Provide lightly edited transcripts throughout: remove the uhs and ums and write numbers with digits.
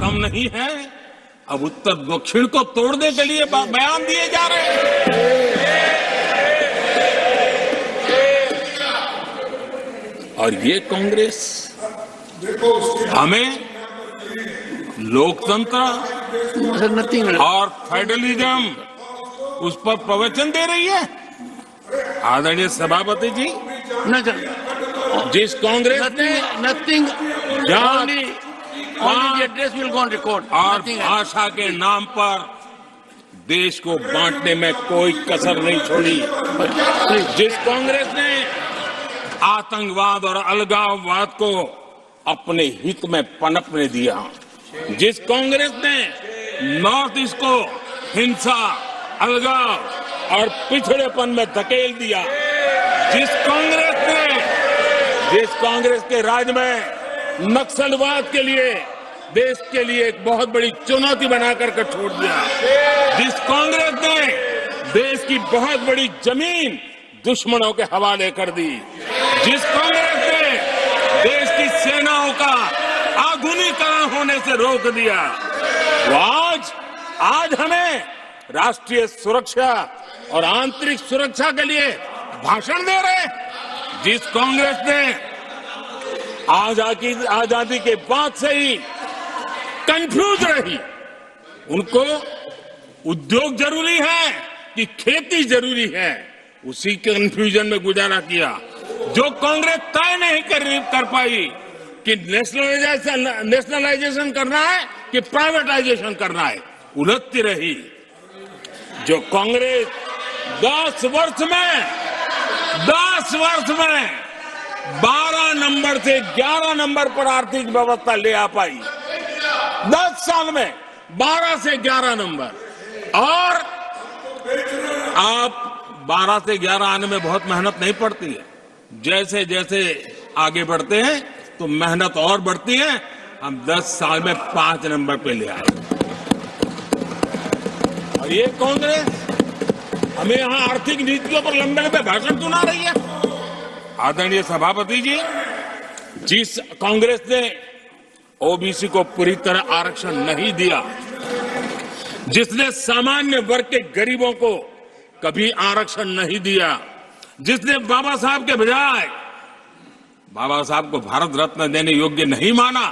कम नहीं है, अब उत्तर दक्षिण को तोड़ने के लिए बयान दिए जा रहे हैं। और ये कांग्रेस हमें लोकतंत्र और फेडरलिज्म उस पर प्रवचन दे रही है। आदरणीय सभापति जी, जिस कांग्रेस ने और भाषा के नाम पर देश को बांटने में कोई कसर नहीं छोड़ी, जिस कांग्रेस ने आतंकवाद और अलगाववाद को अपने हित में पनपने दिया, जिस कांग्रेस ने नॉर्थ ईस्ट को हिंसा, अलगाव और पिछड़ेपन में धकेल दिया, जिस कांग्रेस के राज में नक्सलवाद के लिए देश के लिए एक बहुत बड़ी चुनौती बनाकर के छोड़ दिया, जिस कांग्रेस ने देश की बहुत बड़ी जमीन दुश्मनों के हवाले कर दी, जिस कांग्रेस ने देश की सेनाओं का आधुनिकीकरण होने से रोक दिया, वो आज हमें राष्ट्रीय सुरक्षा और आंतरिक सुरक्षा के लिए भाषण दे रहे हैं। जिस कांग्रेस ने आजादी के बाद से ही कंफ्यूज रही, उनको उद्योग जरूरी है कि खेती जरूरी है, उसी कंफ्यूजन में गुजारा किया। जो कांग्रेस तय नहीं कर पाई कि नेशनलाइजेशन करना है कि प्राइवेटाइजेशन करना है, उलझती रही। जो कांग्रेस 10 वर्ष में 12 नंबर से 11 नंबर पर आर्थिक व्यवस्था ले आ पाई, 10 साल में 12 से 11 नंबर। और आप 12 से 11 आने में बहुत मेहनत नहीं पड़ती है, जैसे जैसे आगे बढ़ते हैं तो मेहनत और बढ़ती है। हम 10 साल में 5 नंबर पे ले आए। और ये कांग्रेस हमें यहां आर्थिक नीतियों पर लंबे लंबे भाषण सुना रही है। आदरणीय सभापति जी, जिस कांग्रेस ने ओबीसी को पूरी तरह आरक्षण नहीं दिया, जिसने सामान्य वर्ग के गरीबों को कभी आरक्षण नहीं दिया, जिसने बाबा साहब के बजाय बाबा साहब को भारत रत्न देने योग्य नहीं माना,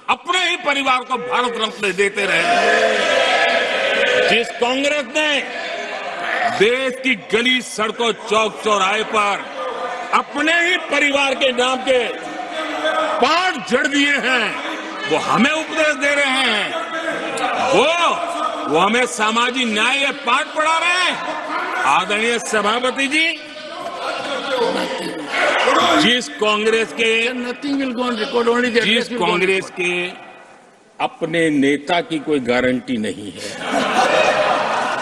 अपने ही परिवार को भारत रत्न देते रहे, जिस कांग्रेस ने देश की गली सड़कों चौक चौराहे पर अपने ही परिवार के नाम के पाठ जड़ दिए हैं, वो हमें उपदेश दे रहे हैं, वो हमें सामाजिक न्याय के पाठ पढ़ा रहे हैं। आदरणीय सभापति जी, जिस कांग्रेस के अपने नेता की कोई गारंटी नहीं है,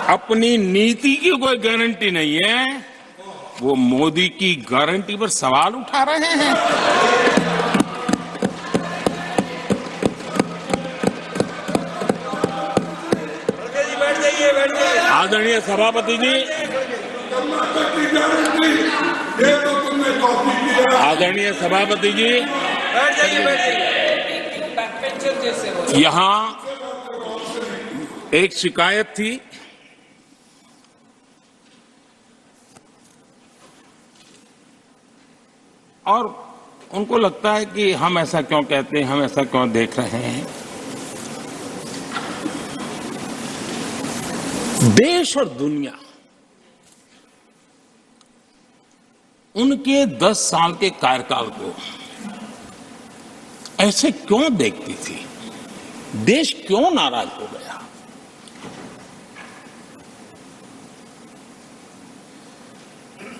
अपनी नीति की कोई गारंटी नहीं है, वो मोदी की गारंटी पर सवाल उठा रहे हैं। आदरणीय सभापति जी, आदरणीय सभापति जी, यहां एक शिकायत थी, और उनको लगता है कि हम ऐसा क्यों कहते हैं, हम ऐसा क्यों देख रहे हैं। देश और दुनिया उनके 10 साल के कार्यकाल को ऐसे क्यों देखती थी, देश क्यों नाराज हो गया।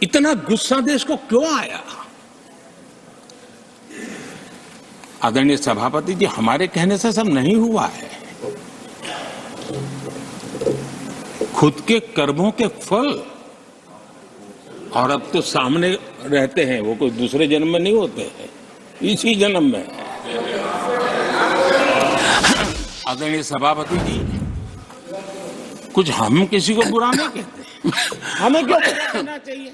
इतना गुस्सा देश को क्यों आया। आदरणीय सभापति जी, हमारे कहने से सब नहीं हुआ है, खुद के कर्मों के फल और अब तो सामने रहते हैं, वो कोई दूसरे जन्म में नहीं होते हैं, इसी जन्म में। आदरणीय सभापति जी, कुछ हम किसी को बुरा नहीं कहते, हमें क्यों कहना चाहिए।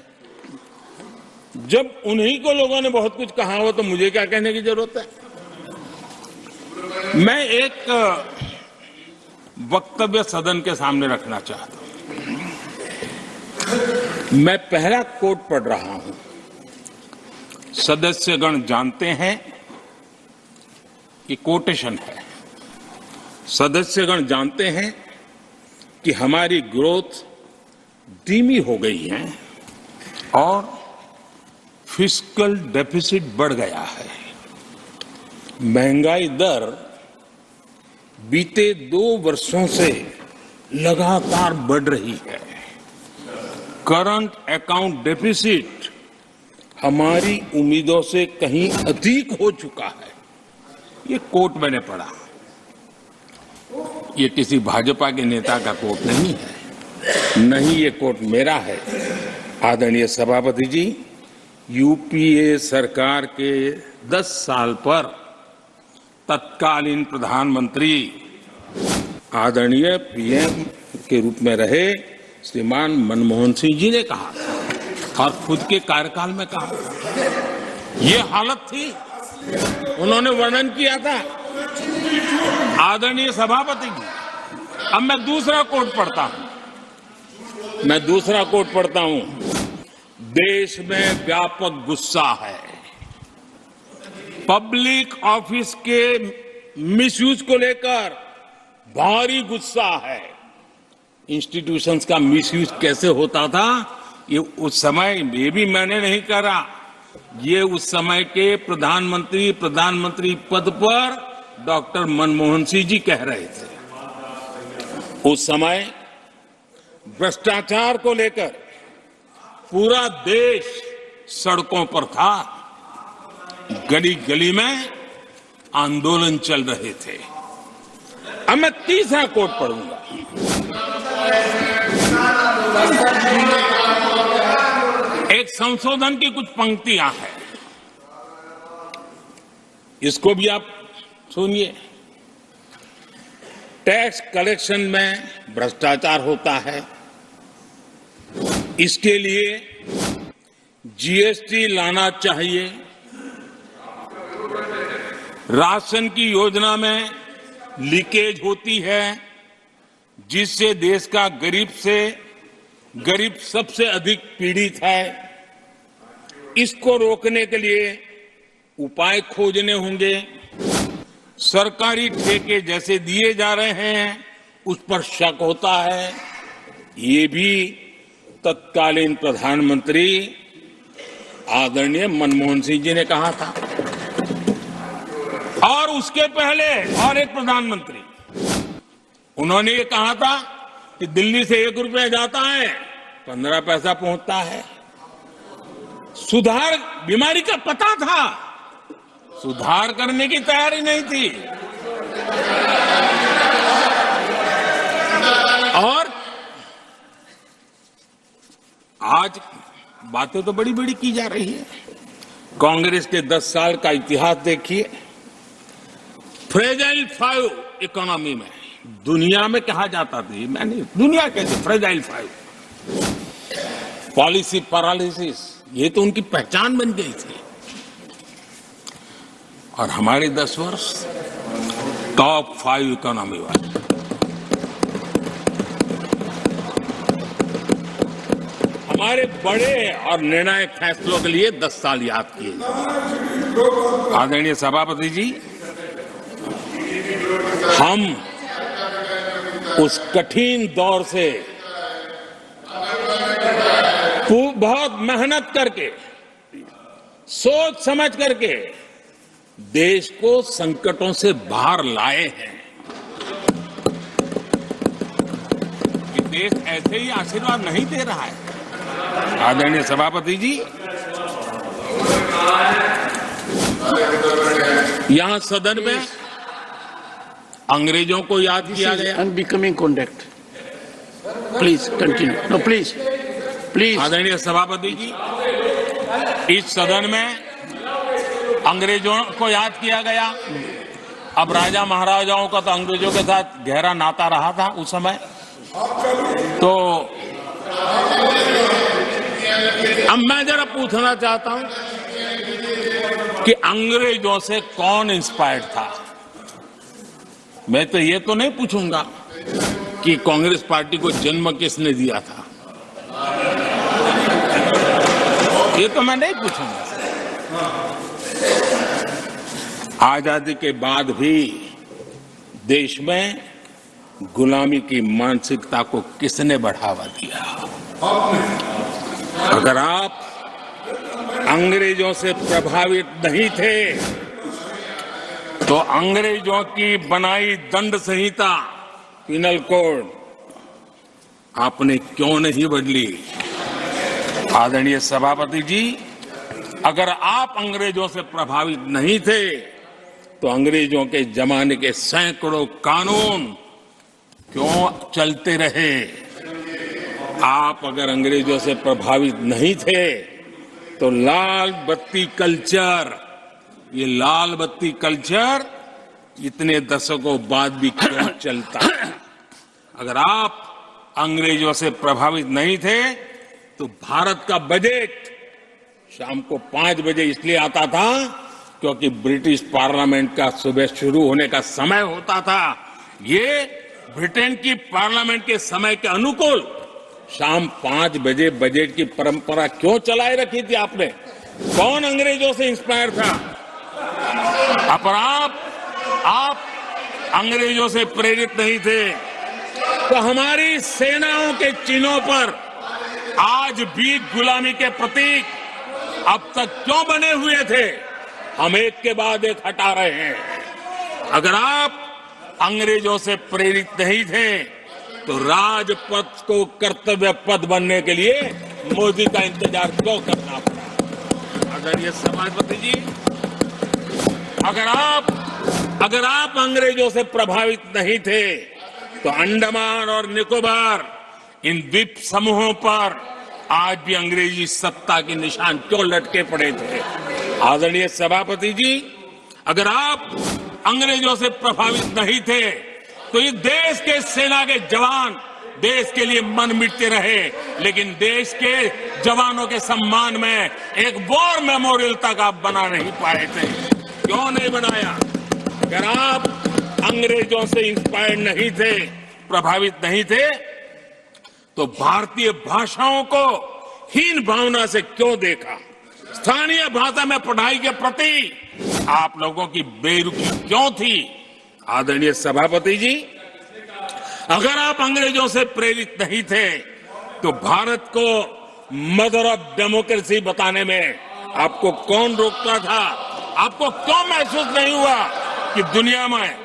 जब उन्हीं को लोगों ने बहुत कुछ कहा हो तो मुझे क्या कहने की जरूरत है। मैं एक वक्तव्य सदन के सामने रखना चाहता हूं। मैं पहला कोट पढ़ रहा हूं। सदस्यगण जानते हैं, ये कोटेशन है। सदस्यगण जानते हैं कि हमारी ग्रोथ धीमी हो गई है और फिस्कल डेफिसिट बढ़ गया है। महंगाई दर बीते 2 वर्षों से लगातार बढ़ रही है। करंट अकाउंट डेफिसिट हमारी उम्मीदों से कहीं अधिक हो चुका है। ये कोट मैंने पढ़ा। ये किसी भाजपा के नेता का कोट नहीं है, नहीं ये कोट मेरा है। आदरणीय सभापति जी, यूपीए सरकार के 10 साल पर तत्कालीन प्रधानमंत्री आदरणीय पीएम के रूप में रहे श्रीमान मनमोहन सिंह जी ने कहा था और खुद के कार्यकाल में कहा था। ये हालत थी, उन्होंने वर्णन किया था। आदरणीय सभापति जी, अब मैं दूसरा कोट पढ़ता हूं। देश में व्यापक गुस्सा है। पब्लिक ऑफिस के मिसयूज को लेकर भारी गुस्सा है। इंस्टीट्यूशंस का मिसयूज कैसे होता था, ये उस समय ये भी मैंने नहीं करा। ये उस समय के प्रधानमंत्री पद पर डॉक्टर मनमोहन सिंह जी कह रहे थे। उस समय भ्रष्टाचार को लेकर पूरा देश सड़कों पर था। गली गली में आंदोलन चल रहे थे। अब मैं तीसरा कोट पढ़ूंगा। एक संशोधन की कुछ पंक्तियां हैं, इसको भी आप सुनिए। टैक्स कलेक्शन में भ्रष्टाचार होता है, इसके लिए जीएसटी लाना चाहिए। राशन की योजना में लीकेज होती है, जिससे देश का गरीब सबसे अधिक पीड़ित है। इसको रोकने के लिए उपाय खोजने होंगे। सरकारी ठेके जैसे दिए जा रहे हैं, उस पर शक होता है। ये भी तत्कालीन प्रधानमंत्री आदरणीय मनमोहन सिंह जी ने कहा था। और उसके पहले और एक प्रधानमंत्री, उन्होंने ये कहा था कि दिल्ली से 1 रुपया जाता है, 15 पैसा पहुंचता है। सुधार, बीमारी का पता था, सुधार करने की तैयारी नहीं थी। और आज बातें तो बड़ी बड़ी की जा रही है। कांग्रेस के 10 साल का इतिहास देखिए। फ्रेजाइल 5 इकोनॉमी में दुनिया में कहा जाता था, मैंने दुनिया कैसे फ्रेजाइल 5, पॉलिसी पैरालिसिस, ये तो उनकी पहचान बन गई थी। और हमारे 10 वर्ष टॉप 5 इकोनॉमी वाले। हमारे बड़े और निर्णायक फैसलों के लिए 10 साल याद किए जाए। आदरणीय सभापति जी, हम उस कठिन दौर से बहुत मेहनत करके, सोच समझ करके देश को संकटों से बाहर लाए हैं। कि देश ऐसे ही आशीर्वाद नहीं दे रहा है। आदरणीय सभापति जी, यहां सदन में अंग्रेजों को याद किया गया। Unbecoming conduct. Please continue. No please please. आदरणीय सभापति जी, इस सदन में अंग्रेजों को याद किया गया। अब राजा महाराजाओं का तो अंग्रेजों के साथ गहरा नाता रहा था उस समय। तो अब मैं जरा पूछना चाहता हूं कि अंग्रेजों से कौन इंस्पायर्ड था? मैं तो ये तो नहीं पूछूंगा कि कांग्रेस पार्टी को जन्म किसने दिया था, ये तो मैं नहीं पूछूंगा। आजादी के बाद भी देश में गुलामी की मानसिकता को किसने बढ़ावा दिया? अगर आप अंग्रेजों से प्रभावित नहीं थे तो अंग्रेजों की बनाई दंड संहिता, पिनल कोड, आपने क्यों नहीं बदली? आदरणीय सभापति जी, अगर आप अंग्रेजों से प्रभावित नहीं थे तो अंग्रेजों के जमाने के सैकड़ों कानून क्यों चलते रहे? आप अगर अंग्रेजों से प्रभावित नहीं थे तो लाल बत्ती कल्चर, ये लाल बत्ती कल्चर इतने दशकों बाद भी क्यों चलता? अगर आप अंग्रेजों से प्रभावित नहीं थे तो भारत का बजट शाम को 5 बजे इसलिए आता था क्योंकि ब्रिटिश पार्लियामेंट का सुबह शुरू होने का समय होता था। ये ब्रिटेन की पार्लियामेंट के समय के अनुकूल शाम 5 बजे बजट की परंपरा क्यों चलाए रखी थी आपने? कौन अंग्रेजों से इंस्पायर था? पर आप अंग्रेजों से प्रेरित नहीं थे तो हमारी सेनाओं के चिन्हों पर आज भी गुलामी के प्रतीक अब तक क्यों बने हुए थे? हम एक के बाद एक हटा रहे हैं। अगर आप अंग्रेजों से प्रेरित नहीं थे तो राजपथ को कर्तव्य पथ बनने के लिए मोदी का इंतजार क्यों करना पड़ा? आदरणीय सभापति जी, अगर आप अंग्रेजों से प्रभावित नहीं थे तो अंडमान और निकोबार, इन द्वीप समूहों पर आज भी अंग्रेजी सत्ता के निशान क्यों लटके पड़े थे? आदरणीय सभापति जी, अगर आप अंग्रेजों से प्रभावित नहीं थे तो ये देश के सेना के जवान देश के लिए मन मिटते रहे, लेकिन देश के जवानों के सम्मान में एक वॉर मेमोरियल तक आप बना नहीं पाए थे। क्यों नहीं बनाया? अगर आप अंग्रेजों से इंस्पायर्ड नहीं थे, प्रभावित नहीं थे, तो भारतीय भाषाओं को हीन भावना से क्यों देखा? स्थानीय भाषा में पढ़ाई के प्रति आप लोगों की बेरुखी क्यों थी? आदरणीय सभापति जी, अगर आप अंग्रेजों से प्रेरित नहीं थे तो भारत को मदर ऑफ डेमोक्रेसी बताने में आपको कौन रोकता था? आपको क्यों महसूस नहीं हुआ कि दुनिया में?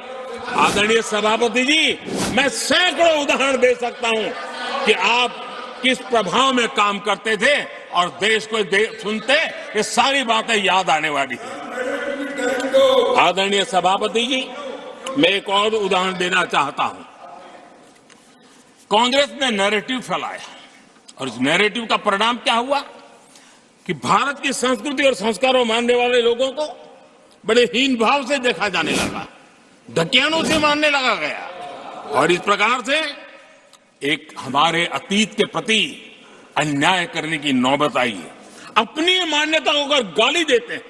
आदरणीय सभापति जी, मैं सैकड़ों उदाहरण दे सकता हूं कि आप किस प्रभाव में काम करते थे और देश को सुनते ये सारी बातें याद आने वाली है। आदरणीय सभापति जी, मैं एक और उदाहरण देना चाहता हूं। कांग्रेस ने नैरेटिव फैलाया और इस नैरेटिव का परिणाम क्या हुआ कि भारत की संस्कृति और संस्कारों मानने वाले लोगों को बड़े हीन भाव से देखा जाने लगा, ढकियानों से मानने लगा गया और इस प्रकार से एक हमारे अतीत के प्रति अन्याय करने की नौबत आई है। अपनी मान्यताओं को गाली देते हैं,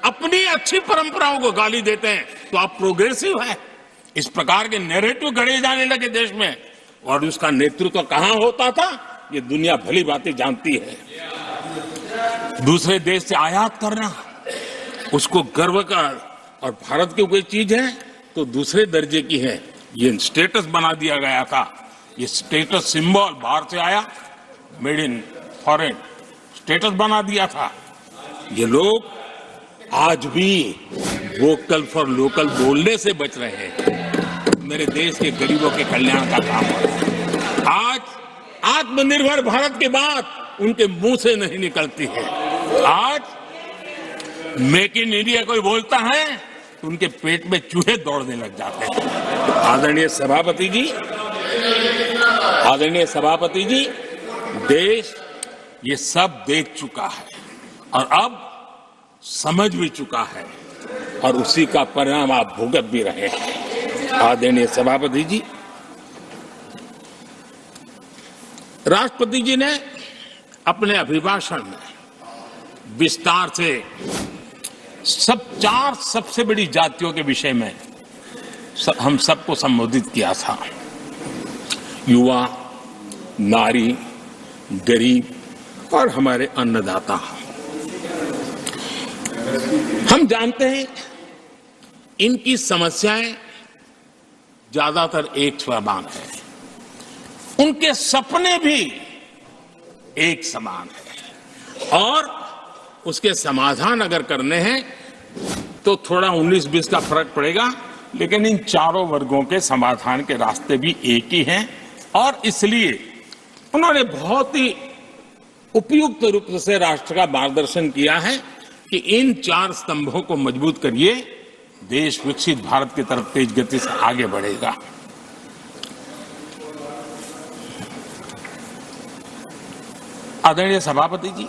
अपनी अच्छी परंपराओं को गाली देते हैं तो आप प्रोग्रेसिव है। इस प्रकार के नैरेटिव गढ़े जाने लगे देश में और उसका नेतृत्व कहां होता था ये दुनिया भली बातें जानती है। दूसरे देश से आयात करना, उसको गर्व का, और भारत की कोई चीज है तो दूसरे दर्जे की है, ये स्टेटस बना दिया गया था। ये स्टेटस सिंबल बाहर से आया, मेड इन फॉरेन स्टेटस बना दिया था। ये लोग आज भी वोकल फॉर लोकल बोलने से बच रहे हैं। मेरे देश के गरीबों के कल्याण का काम है। आज आत्मनिर्भर भारत की बात उनके मुंह से नहीं निकलती है। आज मेक इन इंडिया कोई बोलता है तो उनके पेट में चूहे दौड़ने लग जाते हैं। आदरणीय सभापति जी, देश ये सब देख चुका है और अब समझ भी चुका है और उसी का परिणाम आप भुगत भी रहे हैं। आदरणीय सभापति जी, राष्ट्रपति जी ने अपने अभिभाषण में विस्तार से 4 सबसे बड़ी जातियों के विषय में हम सबको संबोधित किया था। युवा, नारी, गरीब और हमारे अन्नदाता। हम जानते हैं इनकी समस्याएं ज्यादातर एक समान है, उनके सपने भी एक समान है, और उसके समाधान अगर करने हैं तो थोड़ा 19-20 का फर्क पड़ेगा, लेकिन इन चारों वर्गों के समाधान के रास्ते भी एक ही हैं। और इसलिए उन्होंने बहुत ही उपयुक्त रूप से राष्ट्र का मार्गदर्शन किया है कि इन 4 स्तंभों को मजबूत करिए, देश विकसित भारत की तरफ तेज गति से आगे बढ़ेगा। आदरणीय सभापति जी,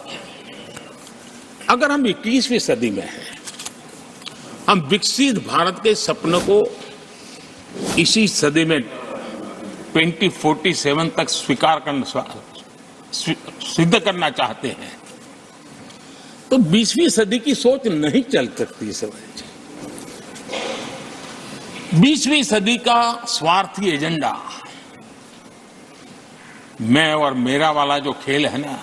अगर हम 21वीं सदी में हैं, हम विकसित भारत के सपनों को इसी सदी में 2047 तक सिद्ध करना चाहते हैं, तो 20वीं सदी की सोच नहीं चल सकती। समय 20वीं सदी का स्वार्थी एजेंडा, मैं और मेरा वाला जो खेल है ना,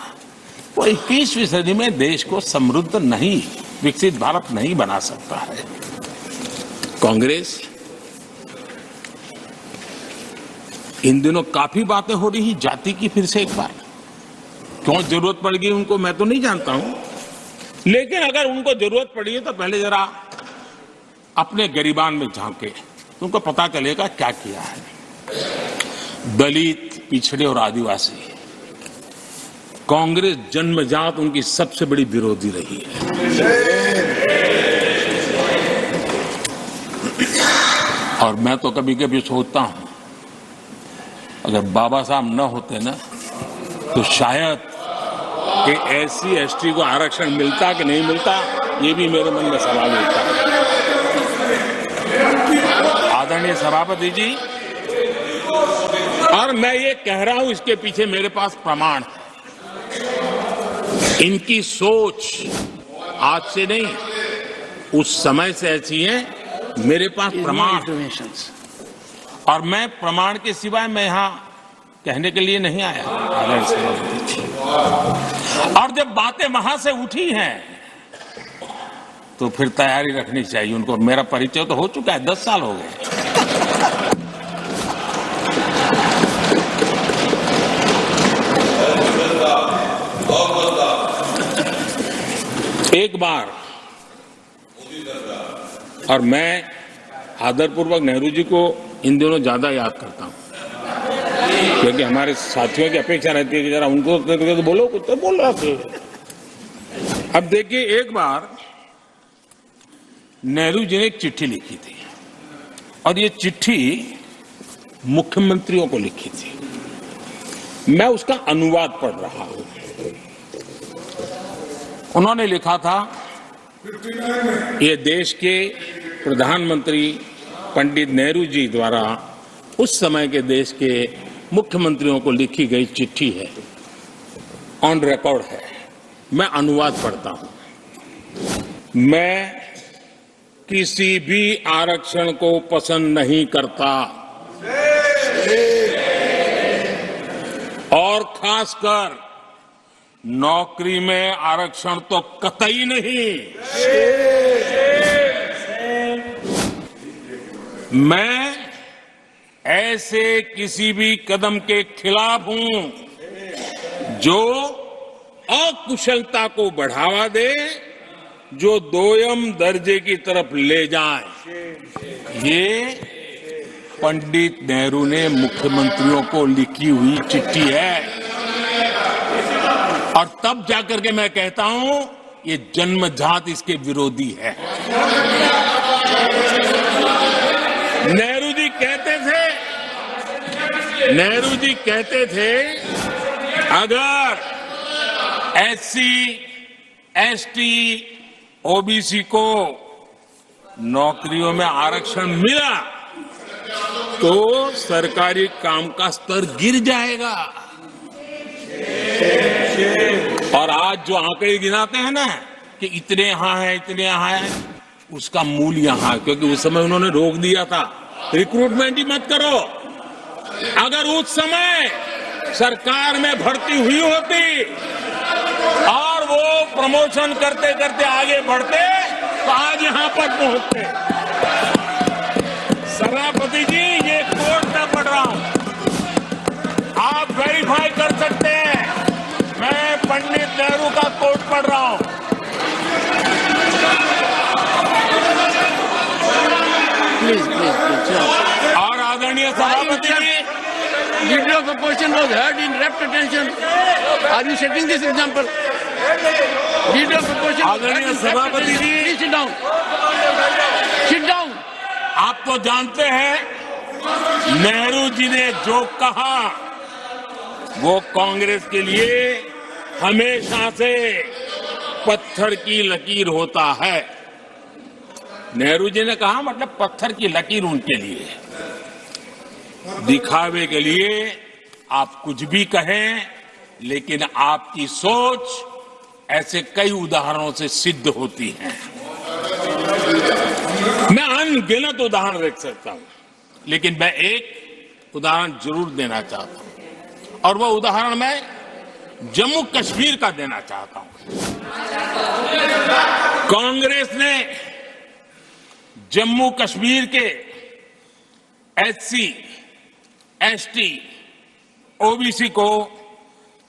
वो 21वीं सदी में देश को समृद्ध नहीं, विकसित भारत नहीं बना सकता है। कांग्रेस इन दिनों काफी बातें हो रही जाति की, फिर से एक बार क्यों जरूरत पड़ गई उनको मैं तो नहीं जानता हूं, लेकिन अगर उनको जरूरत पड़ी है तो पहले जरा अपने गरिबान में झांके, उनको पता चलेगा क्या किया है। दलित, पिछड़े और आदिवासी, कांग्रेस जन्मजात उनकी सबसे बड़ी विरोधी रही है। और मैं तो कभी कभी सोचता हूं, अगर बाबा साहब न होते ना, तो शायद कि SC ST को आरक्षण मिलता कि नहीं मिलता, ये भी मेरे मन में सवाल उठता है। आदरणीय सभापति जी, और मैं ये कह रहा हूं, इसके पीछे मेरे पास प्रमाण है। इनकी सोच आज से नहीं, उस समय से ऐसी है, मेरे पास प्रमाण। और मैं प्रमाण के सिवाय मैं यहां कहने के लिए नहीं आया। और जब बातें वहां से उठी हैं तो फिर तैयारी रखनी चाहिए उनको। मेरा परिचय तो हो चुका है, 10 साल हो गए। एक बार, और मैं आदरपूर्वक नेहरू जी को इन दिनों ज्यादा याद करता हूं, क्योंकि हमारे साथियों की अपेक्षा रहती है कि जरा उनको तो बोलो, कुछ तो बोल रहा थे। अब देखिए, एक बार नेहरू जी ने एक चिट्ठी लिखी थी, और ये चिट्ठी मुख्यमंत्रियों को लिखी थी। मैं उसका अनुवाद पढ़ रहा हूं। उन्होंने लिखा था, ये देश के प्रधानमंत्री पंडित नेहरू जी द्वारा उस समय के देश के मुख्यमंत्रियों को लिखी गई चिट्ठी है, ऑन रिकॉर्ड है। मैं अनुवाद पढ़ता हूं। मैं किसी भी आरक्षण को पसंद नहीं करता, और खासकर नौकरी में आरक्षण तो कतई नहीं। मैं ऐसे किसी भी कदम के खिलाफ हूं जो अकुशलता को बढ़ावा दे, जो दोयम दर्जे की तरफ ले जाए। ये पंडित नेहरू ने मुख्यमंत्रियों को लिखी हुई चिट्ठी है। और तब जाकर के मैं कहता हूं, ये जन्मजात इसके विरोधी है। नेहरू जी कहते थे, अगर SC ST OBC को नौकरियों में आरक्षण मिला तो सरकारी काम का स्तर गिर जाएगा। और आज जो आंकड़े गिनाते हैं ना कि इतने यहां है, इतने यहां है, उसका मूल यहां है, क्योंकि उस समय उन्होंने रोक दिया था रिक्रूटमेंट ही मत करो। अगर उस समय सरकार में भर्ती हुई होती और वो प्रमोशन करते करते आगे बढ़ते तो आज यहां पर पहुंचते। सभापति जी, ये कोर्ट में पढ़ रहा हूं, आप वेरीफाई कर सकते हैं। मैं पंडित नेहरू का कोर्ट पढ़ रहा हूं। Please. और आदरणीय सभापति जी, Leader of opposition was heard in rapt attention. Are you setting this example? Leader of opposition was heard आदरणीय in rapt सभापति attention. Ji, Please sit down. Sit down. आप तो जानते हैं नेहरू जी ने जो कहा वो कांग्रेस के लिए हमेशा से पत्थर की लकीर होता है। नेहरू जी ने कहा मतलब पत्थर की लकीर उनके लिए। दिखावे के लिए आप कुछ भी कहें, लेकिन आपकी सोच ऐसे कई उदाहरणों से सिद्ध होती है। मैं अनगिनत उदाहरण देख सकता हूं, लेकिन मैं एक उदाहरण जरूर देना चाहता हूं, और वह उदाहरण मैं जम्मू कश्मीर का देना चाहता हूं। कांग्रेस ने जम्मू कश्मीर के एससी, एसटी, ओबीसी को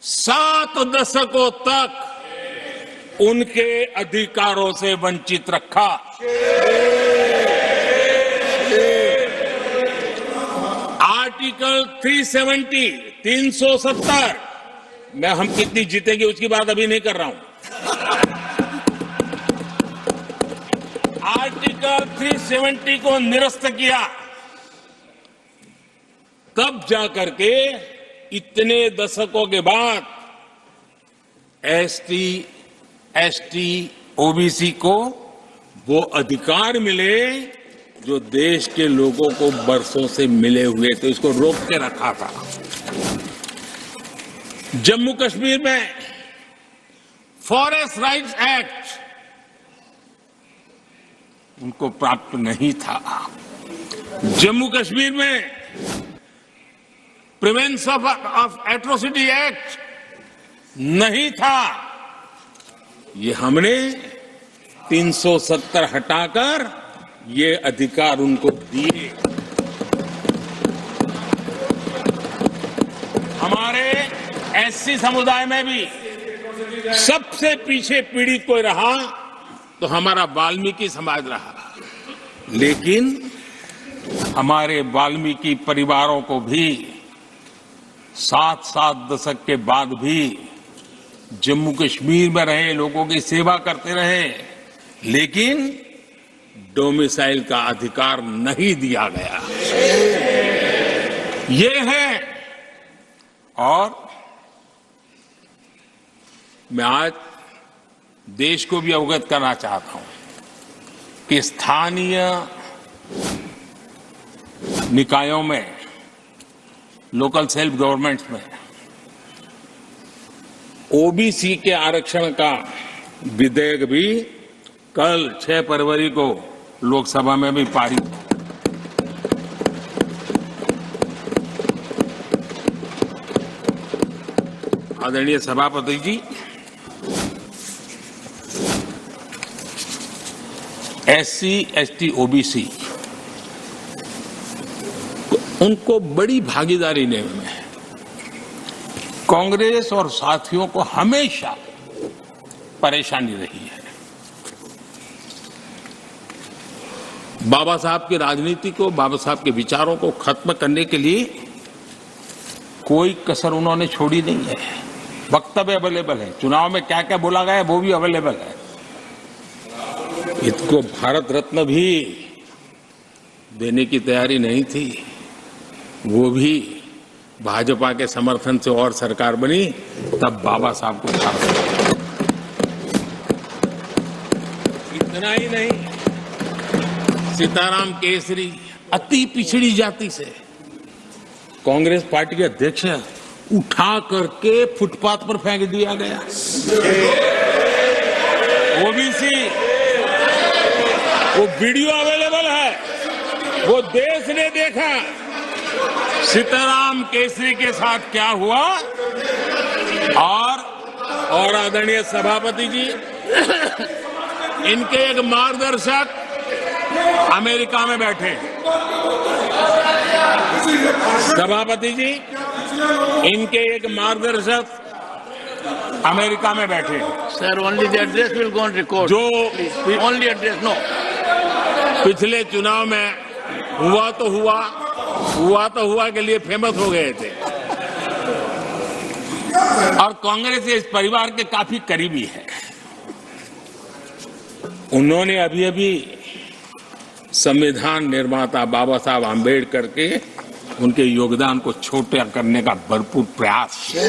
7 दशकों तक उनके अधिकारों से वंचित रखा। आर्टिकल 370 मैं हम कितनी जीतेंगे उसकी बात अभी नहीं कर रहा हूं। आर्टिकल 370 को निरस्त किया, तब जाकर के इतने दशकों के बाद एसटी, एसटी, ओबीसी को वो अधिकार मिले जो देश के लोगों को बरसों से मिले हुए थे। इसको रोक के रखा था। जम्मू कश्मीर में फॉरेस्ट राइट्स एक्ट उनको प्राप्त नहीं था। जम्मू कश्मीर में प्रिवेंशन ऑफ एट्रोसिटी एक्ट नहीं था। ये हमने 370 हटाकर ये अधिकार उनको दिए। हमारे एससी समुदाय में भी सबसे पीछे पीड़ित कोई रहा तो हमारा वाल्मीकि समाज रहा, लेकिन हमारे वाल्मीकि परिवारों को भी 7 दशक के बाद भी जम्मू कश्मीर में रहे लोगों की सेवा करते रहे, लेकिन डोमिसाइल का अधिकार नहीं दिया गया। ये है। और मैं आज देश को भी अवगत करना चाहता हूं कि स्थानीय निकायों में, लोकल सेल्फ गवर्नमेंट्स में ओबीसी के आरक्षण का विधेयक भी कल 6 फरवरी को लोकसभा में भी पारित। आदरणीय सभापति जी, एससी, एसटी, ओबीसी उनको बड़ी भागीदारी लेने में कांग्रेस और साथियों को हमेशा परेशानी रही है। बाबा साहब की राजनीति को, बाबा साहब के विचारों को खत्म करने के लिए कोई कसर उन्होंने छोड़ी नहीं है। वक्तव्य अवेलेबल है, चुनाव में क्या क्या बोला गया वो भी अवेलेबल है। इनको भारत रत्न भी देने की तैयारी नहीं थी, वो भी भाजपा के समर्थन से और सरकार बनी, तब बाबा साहब को भारत। इतना ही नहीं, सीताराम केसरी अति पिछड़ी जाति से कांग्रेस पार्टी के अध्यक्ष उठा करके फुटपाथ पर फेंक दिया गया। ओबीसी, वो वीडियो अवेलेबल है, वो देश ने देखा सीताराम केसरी के साथ क्या हुआ। और आदरणीय सभापति जी, इनके एक मार्गदर्शक अमेरिका में बैठे। सभापति जी, इनके एक मार्गदर्शक अमेरिका में बैठे। Sir, only the address will go on record. जो Please, only address, no. पिछले चुनाव में हुआ तो हुआ के लिए फेमस हो गए थे और कांग्रेस इस परिवार के काफी करीबी है। उन्होंने अभी संविधान निर्माता बाबा साहब आम्बेडकर के उनके योगदान को छोटा करने का भरपूर प्रयास किया।